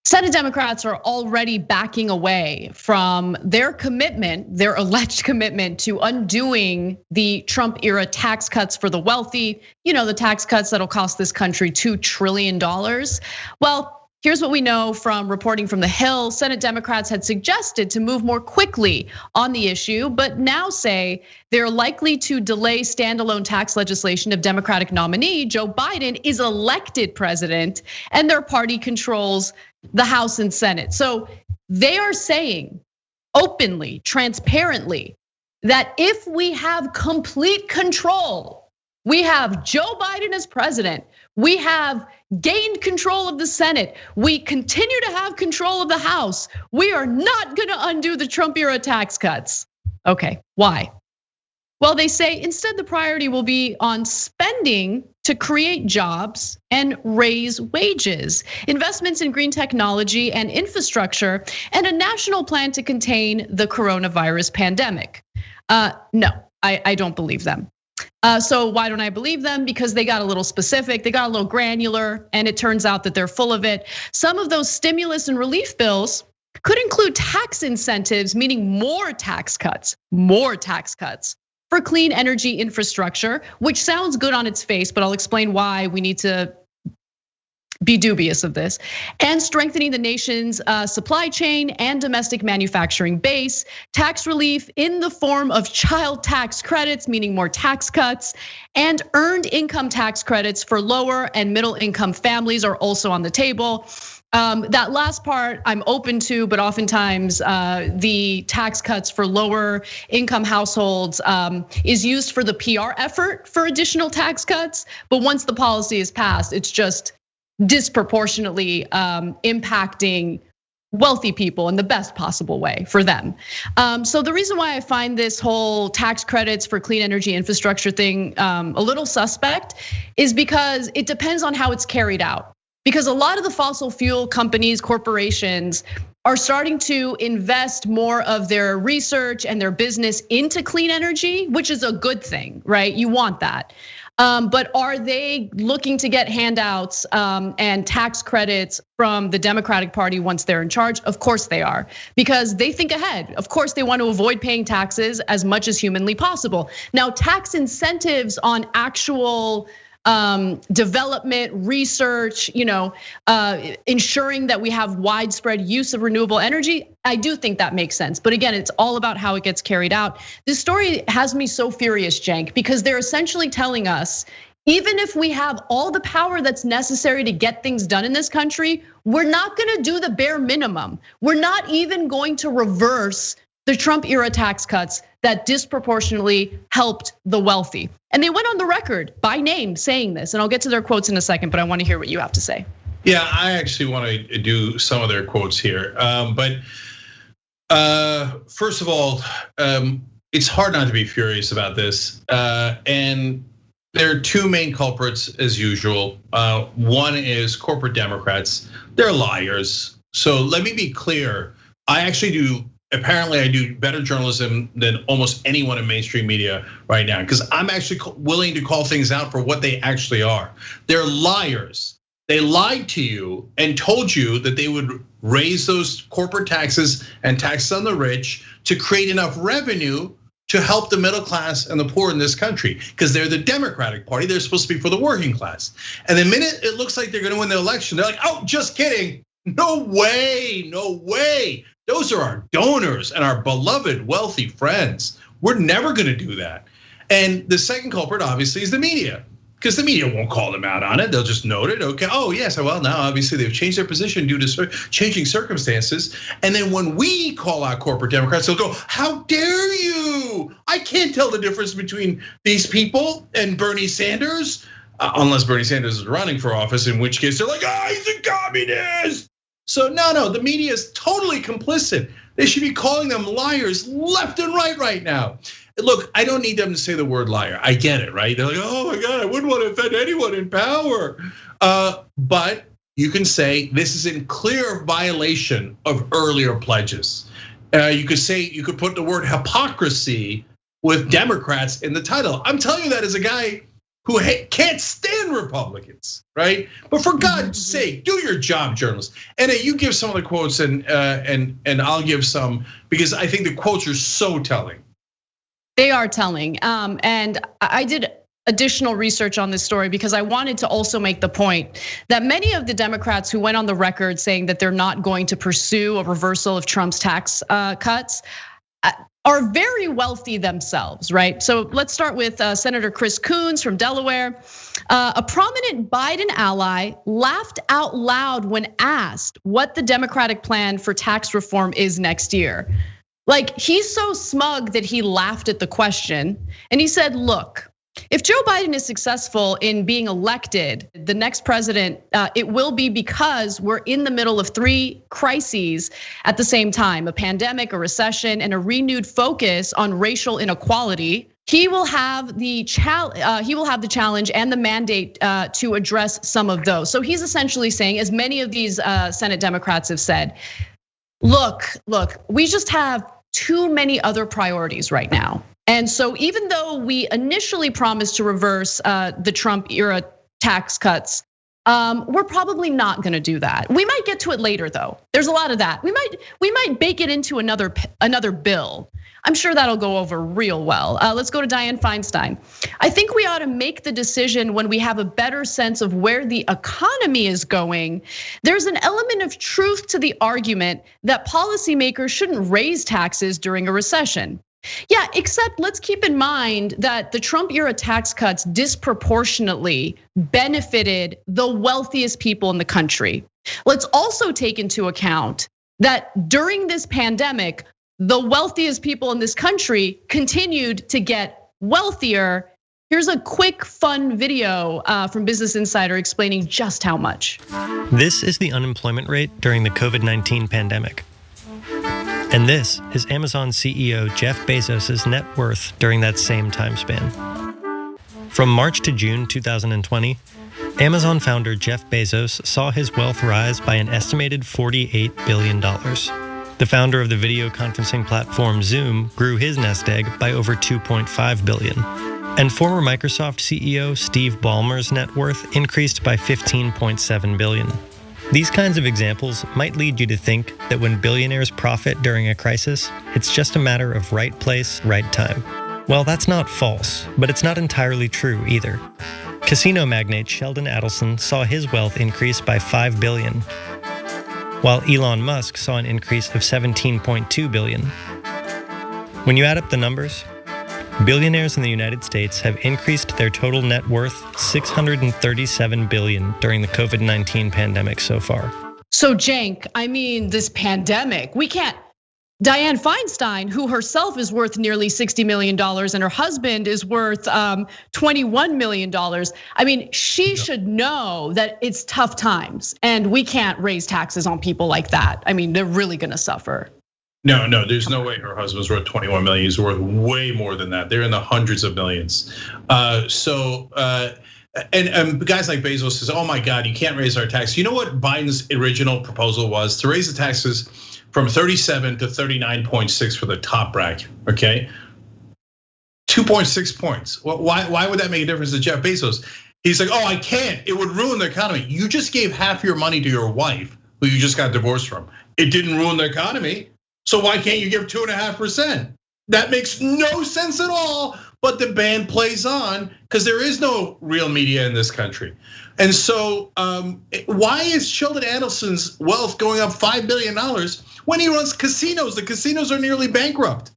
Senate Democrats are already backing away from their commitment, their alleged commitment to undoing the Trump era tax cuts for the wealthy. The tax cuts that'll cost this country $2 trillion. Well, here's what we know from reporting from the Hill. Senate Democrats had suggested to move more quickly on the issue, but now say they're likely to delay standalone tax legislation if Democratic nominee Joe Biden is elected president and their party controls the House and Senate. So they are saying openly, transparently, that if we have complete control, we have Joe Biden as president, we have gained control of the Senate, we continue to have control of the House, we are not gonna undo the Trump era tax cuts. Okay, why? Well, they say instead the priority will be on spending to create jobs and raise wages, investments in green technology and infrastructure, and a national plan to contain the coronavirus pandemic. No, I don't believe them. So why don't I believe them? Because they got a little specific, they got a little granular, and it turns out that they're full of it. Some of those stimulus and relief bills could include tax incentives, meaning more tax cuts for clean energy infrastructure, which sounds good on its face, but I'll explain why we need to be dubious of this, and strengthening the nation's supply chain and domestic manufacturing base, tax relief in the form of child tax credits, meaning more tax cuts, and earned income tax credits for lower and middle income families are also on the table. That last part I'm open to, but oftentimes the tax cuts for lower income households is used for the PR effort for additional tax cuts. But once the policy is passed, it's just disproportionately impacting wealthy people in the best possible way for them. So the reason why I find this whole tax credits for clean energy infrastructure thing a little suspect is because it depends on how it's carried out. Because a lot of the fossil fuel companies, corporations are starting to invest more of their research and their business into clean energy, which is a good thing, right? You want that. But are they looking to get handouts and tax credits from the Democratic Party once they're in charge? Of course they are, because they think ahead. Of course they want to avoid paying taxes as much as humanly possible. Now, tax incentives on actual development, research, ensuring that we have widespread use of renewable energy, I do think that makes sense. But again, it's all about how it gets carried out. This story has me so furious, Cenk, because they're essentially telling us, even if we have all the power that's necessary to get things done in this country, we're not gonna do the bare minimum. We're not even going to reverse the Trump era tax cuts that disproportionately helped the wealthy. And they went on the record by name saying this, and I'll get to their quotes in a second, but I want to hear what you have to say. Yeah, I actually want to do some of their quotes here. But first of all, it's hard not to be furious about this. And there are two main culprits as usual. One is corporate Democrats, they're liars. So let me be clear, apparently I do better journalism than almost anyone in mainstream media right now, because I'm actually willing to call things out for what they actually are. They're liars. They lied to you and told you that they would raise those corporate taxes and taxes on the rich to create enough revenue to help the middle class and the poor in this country, because they're the Democratic Party, they're supposed to be for the working class. And the minute it looks like they're gonna win the election, they're like, oh, just kidding. No way, no way. Those are our donors and our beloved wealthy friends. We're never gonna do that. And the second culprit obviously is the media, because the media won't call them out on it. They'll just note it, okay, oh yes, well now obviously they've changed their position due to changing circumstances. And then when we call out corporate Democrats, they'll go, how dare you? I can't tell the difference between these people and Bernie Sanders. Unless Bernie Sanders is running for office, in which case they're like, he's a communist. So no, the media is totally complicit. They should be calling them liars left and right now. Look, I don't need them to say the word liar. I get it, right? They're like, oh my God, I wouldn't want to offend anyone in power. But you can say this is in clear violation of earlier pledges. You could put the word hypocrisy with Democrats in the title. I'm telling you that as a guy who can't stand and Republicans, right? But for God's sake, do your job, journalists. And you give some of the quotes, and I'll give some, because I think the quotes are so telling. They are telling, and I did additional research on this story because I wanted to also make the point that many of the Democrats who went on the record saying that they're not going to pursue a reversal of Trump's tax cuts are very wealthy themselves, right? So let's start with Senator Chris Coons from Delaware. A prominent Biden ally laughed out loud when asked what the Democratic plan for tax reform is next year. Like, he's so smug that he laughed at the question, and he said, look, if Joe Biden is successful in being elected, the next president, it will be because we're in the middle of 3 crises at the same time: a pandemic, a recession, and a renewed focus on racial inequality. He will have the challenge and the mandate to address some of those. So he's essentially saying, as many of these Senate Democrats have said, look, we just have too many other priorities right now. And so even though we initially promised to reverse the Trump era tax cuts, we're probably not gonna do that. We might get to it later though. There's a lot of that. We might bake it into another bill. I'm sure that'll go over real well. Let's go to Dianne Feinstein. I think we ought to make the decision when we have a better sense of where the economy is going. There's an element of truth to the argument that policymakers shouldn't raise taxes during a recession. Yeah, except let's keep in mind that the Trump era tax cuts disproportionately benefited the wealthiest people in the country. Let's also take into account that during this pandemic, the wealthiest people in this country continued to get wealthier. Here's a quick, fun video from Business Insider explaining just how much. This is the unemployment rate during the COVID-19 pandemic. And this is Amazon CEO Jeff Bezos' net worth during that same time span. From March to June 2020, Amazon founder Jeff Bezos saw his wealth rise by an estimated $48 billion. The founder of the video conferencing platform Zoom grew his nest egg by over $2.5 billion. And former Microsoft CEO Steve Ballmer's net worth increased by $15.7 billion. These kinds of examples might lead you to think that when billionaires profit during a crisis, it's just a matter of right place, right time. Well, that's not false, but it's not entirely true either. Casino magnate Sheldon Adelson saw his wealth increase by $5 billion, while Elon Musk saw an increase of $17.2 billion. When you add up the numbers, billionaires in the United States have increased their total net worth $637 billion during the COVID-19 pandemic so far. So Cenk, I mean, this pandemic, we can't. Dianne Feinstein, who herself is worth nearly $60 million and her husband is worth $21 million. I mean, she should know that it's tough times and we can't raise taxes on people like that. I mean, they're really gonna suffer. No, there's no way her husband's worth 21 million. He's worth way more than that. They're in the hundreds of millions. And guys like Bezos says, oh my God, you can't raise our tax. You know what Biden's original proposal was? To raise the taxes from 37 to 39.6 for the top bracket, okay? 2.6 points. Why would that make a difference to Jeff Bezos? He's like, oh, I can't, it would ruin the economy. You just gave half your money to your wife, who you just got divorced from. It didn't ruin the economy. So why can't you give 2.5%? That makes no sense at all, but the band plays on because there is no real media in this country. And so why is Sheldon Adelson's wealth going up $5 billion when he runs casinos? The casinos are nearly bankrupt.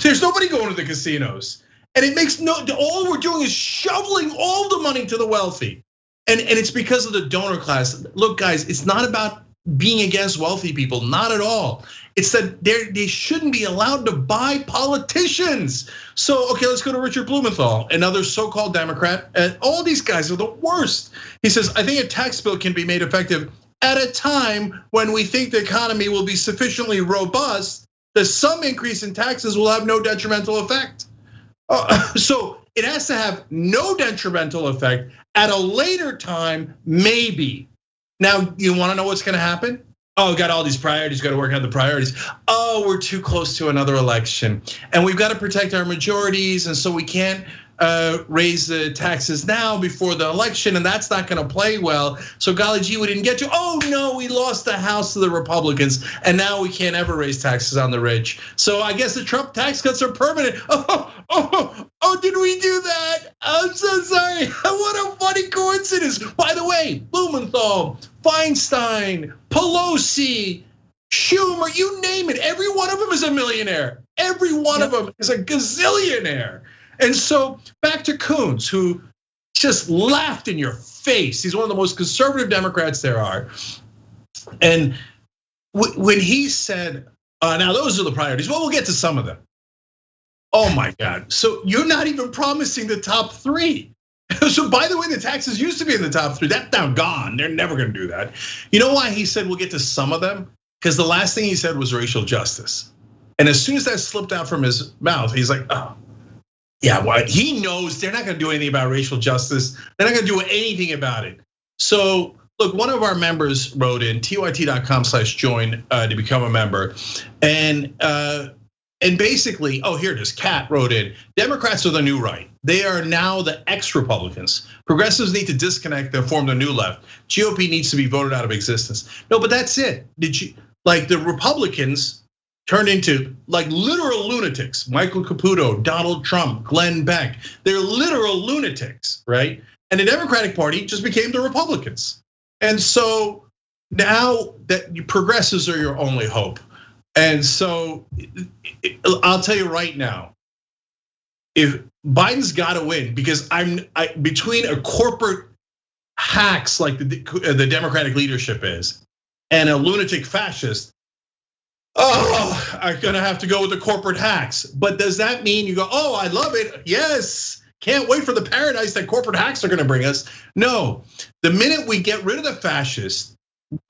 There's nobody going to the casinos. And it makes all we're doing is shoveling all the money to the wealthy. And it's because of the donor class. Look, guys, it's not about being against wealthy people, not at all. It's that they shouldn't be allowed to buy politicians. So, okay, let's go to Richard Blumenthal, another so-called Democrat. And all these guys are the worst. He says, I think a tax bill can be made effective at a time when we think the economy will be sufficiently robust that some increase in taxes will have no detrimental effect. So it has to have no detrimental effect at a later time, maybe. Now, you wanna know what's gonna happen? Oh, got all these priorities, got to work out the priorities. Oh, we're too close to another election. And we've got to protect our majorities. And so we can't raise the taxes now before the election, and that's not gonna play well. So golly gee, we didn't get to, oh no, we lost the House to the Republicans, and now we can't ever raise taxes on the rich. So I guess the Trump tax cuts are permanent. Oh, did we do that? I'm so sorry. What a funny coincidence. By the way, Blumenthal, Feinstein, Pelosi, Schumer, you name it, every one of them is a millionaire. Every one of them is a gazillionaire. And so back to Coons, who just laughed in your face. He's one of the most conservative Democrats there are. And when he said, now those are the priorities, well, we'll get to some of them. Oh my God, so you're not even promising the top 3. So by the way, the taxes used to be in the top 3, that's now gone. They're never gonna do that. You know why he said we'll get to some of them? Because the last thing he said was racial justice. And as soon as that slipped out from his mouth, he's like, oh. Yeah, well, he knows they're not gonna do anything about racial justice. They're not gonna do anything about it. So look, one of our members wrote in tyt.com/join to become a member. And basically, here it is, Kat wrote in, Democrats are the new right. They are now the ex-Republicans. Progressives need to disconnect and form the new left. GOP needs to be voted out of existence. No, but that's it. Like the Republicans turned into like literal lunatics. Michael Caputo, Donald Trump, Glenn Beck. They're literal lunatics, right? And the Democratic Party just became the Republicans. And so now that progressives are your only hope. And so I'll tell you right now, if Biden's got to win, because between a corporate hacks like the Democratic leadership is, and a lunatic fascist, I'm gonna have to go with the corporate hacks. But does that mean you go, oh, I love it, yes, can't wait for the paradise that corporate hacks are gonna bring us? No, the minute we get rid of the fascists,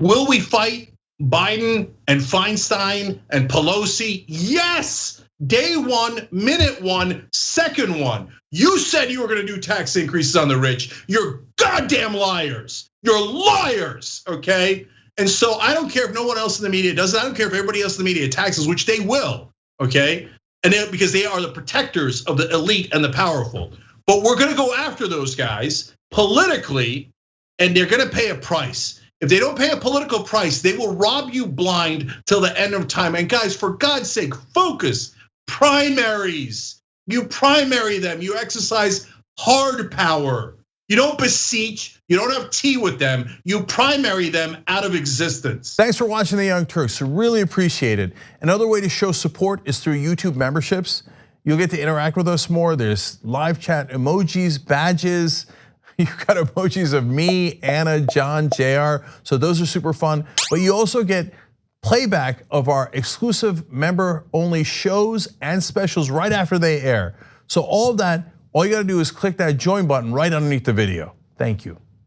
will we fight Biden and Feinstein and Pelosi? Yes, day 1, minute 1, second 1. You said you were gonna do tax increases on the rich. You're goddamn liars. You're liars, okay? And so I don't care if no one else in the media does it. I don't care if everybody else in the media taxes, which they will, okay? And because they are the protectors of the elite and the powerful. But we're gonna go after those guys politically, and they're gonna pay a price. If they don't pay a political price, they will rob you blind till the end of time. And guys, for God's sake, focus. Primaries, you primary them, you exercise hard power. You don't beseech, you don't have tea with them, you primary them out of existence. Thanks for watching The Young Turks, really appreciate it. Another way to show support is through YouTube memberships. You'll get to interact with us more. There's live chat emojis, badges. You've got emojis of me, Anna, John, JR, so those are super fun. But you also get playback of our exclusive member-only shows and specials right after they air. So all of that, all you gotta do is click that join button right underneath the video. Thank you.